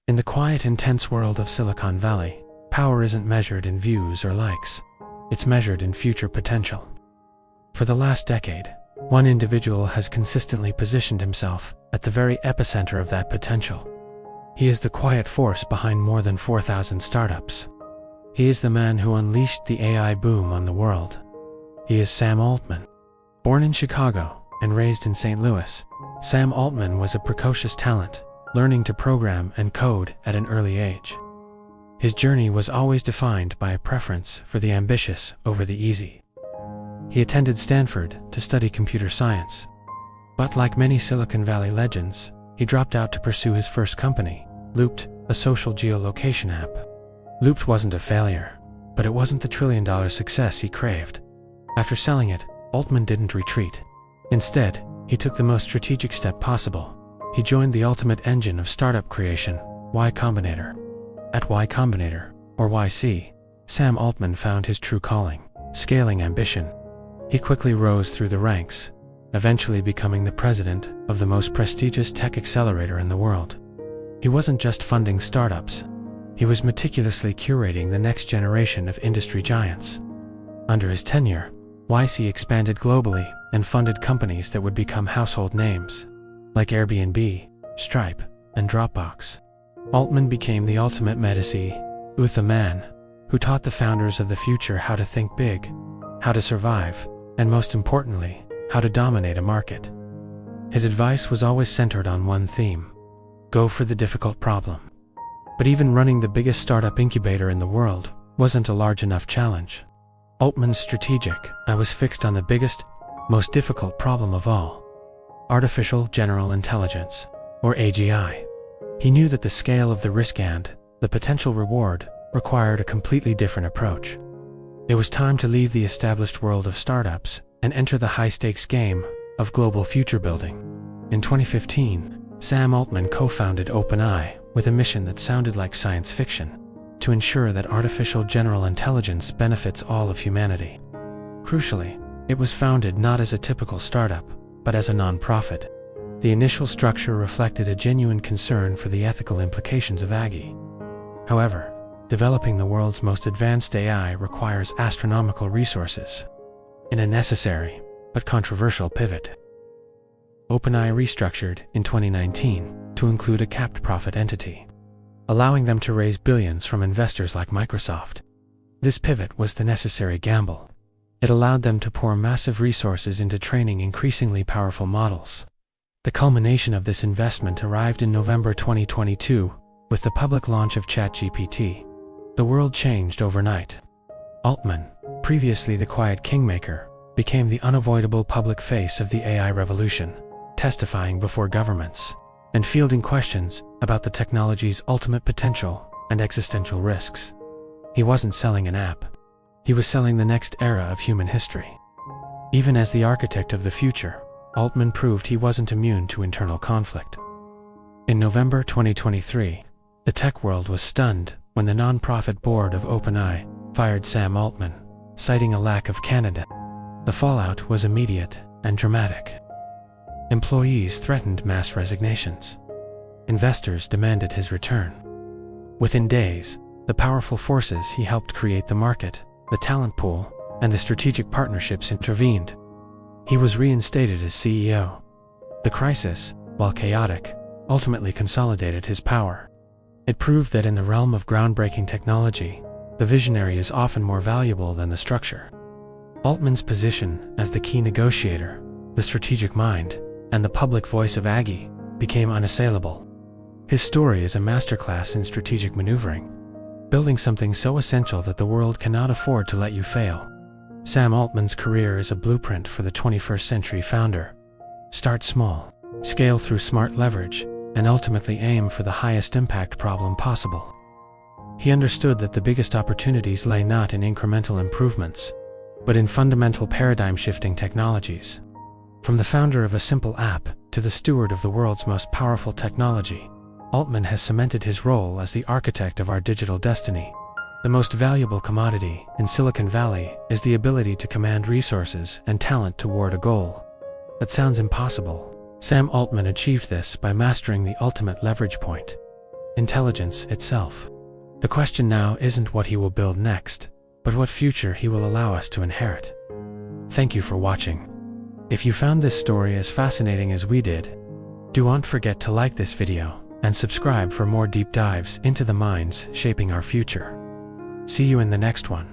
In the quiet, intense world of Silicon Valley, power isn't measured in views or likes. It's measured in future potential. For the last decade, one individual has consistently positioned himself at the very epicenter of that potential. He is the quiet force behind more than 4,000 startups. He is the man who unleashed the AI boom on the world. He is Sam Altman. Born in Chicago and raised in St. Louis, Sam Altman was a precocious talent, learning to program and code at an early age. His journey was always defined by a preference for the ambitious over the easy. He attended Stanford to study computer science. But like many Silicon Valley legends, he dropped out to pursue his first company, Looped, a social geolocation app. Looped wasn't a failure, but it wasn't the trillion-dollar success he craved. After selling it, Altman didn't retreat. Instead, he took the most strategic step possible. He joined the ultimate engine of startup creation, Y Combinator. At Y Combinator, or YC, Sam Altman found his true calling, scaling ambition. He quickly rose through the ranks, eventually becoming the president of the most prestigious tech accelerator in the world. He wasn't just funding startups. He was meticulously curating the next generation of industry giants. Under his tenure, YC expanded globally and funded companies that would become household names, like Airbnb, Stripe, and Dropbox. Altman became the ultimate métis, the man who taught the founders of the future how to think big, how to survive, and most importantly, how to dominate a market. His advice was always centered on one theme: go for the difficult problem. But even running the biggest startup incubator in the world wasn't a large enough challenge. Altman's strategic eye was fixed on the biggest, most difficult problem of all: artificial general intelligence, or AGI. He knew that the scale of the risk and the potential reward required a completely different approach. It was time to leave the established world of startups and enter the high-stakes game of global future building. In 2015, Sam Altman co-founded OpenAI with a mission that sounded like science fiction: to ensure that artificial general intelligence benefits all of humanity. Crucially, it was founded not as a typical startup, but as a non-profit. The initial structure reflected a genuine concern for the ethical implications of AGI. However, developing the world's most advanced AI requires astronomical resources. In a necessary, but controversial pivot, OpenAI restructured in 2019 to include a capped profit entity, allowing them to raise billions from investors like Microsoft. This pivot was the necessary gamble. It allowed them to pour massive resources into training increasingly powerful models. The culmination of this investment arrived in November 2022, with the public launch of ChatGPT. The world changed overnight. Altman, previously the quiet kingmaker, became the unavoidable public face of the AI revolution, testifying before governments and fielding questions about the technology's ultimate potential and existential risks. He wasn't selling an app. He was selling the next era of human history. Even as the architect of the future, Altman proved he wasn't immune to internal conflict. In November 2023, the tech world was stunned when the non-profit board of OpenAI fired Sam Altman, citing a lack of candidate. The fallout was immediate and dramatic. Employees threatened mass resignations. Investors demanded his return. Within days, the powerful forces he helped create, the market, the talent pool, and the strategic partnerships, intervened. He was reinstated as CEO. The crisis, while chaotic, ultimately consolidated his power. It proved that in the realm of groundbreaking technology, the visionary is often more valuable than the structure. Altman's position as the key negotiator, the strategic mind, and the public voice of AGI became unassailable. His story is a masterclass in strategic maneuvering, building something so essential that the world cannot afford to let you fail. Sam Altman's career is a blueprint for the 21st century founder. Start small, scale through smart leverage, and ultimately aim for the highest impact problem possible. He understood that the biggest opportunities lay not in incremental improvements, but in fundamental paradigm-shifting technologies. From the founder of a simple app to the steward of the world's most powerful technology, Altman has cemented his role as the architect of our digital destiny. The most valuable commodity in Silicon Valley is the ability to command resources and talent toward a goal. That sounds impossible. Sam Altman achieved this by mastering the ultimate leverage point. intelligence itself. The question now isn't what he will build next, but what future he will allow us to inherit. Thank you for watching. If you found this story as fascinating as we did, don't forget to like this video and subscribe for more deep dives into the minds shaping our future. See you in the next one.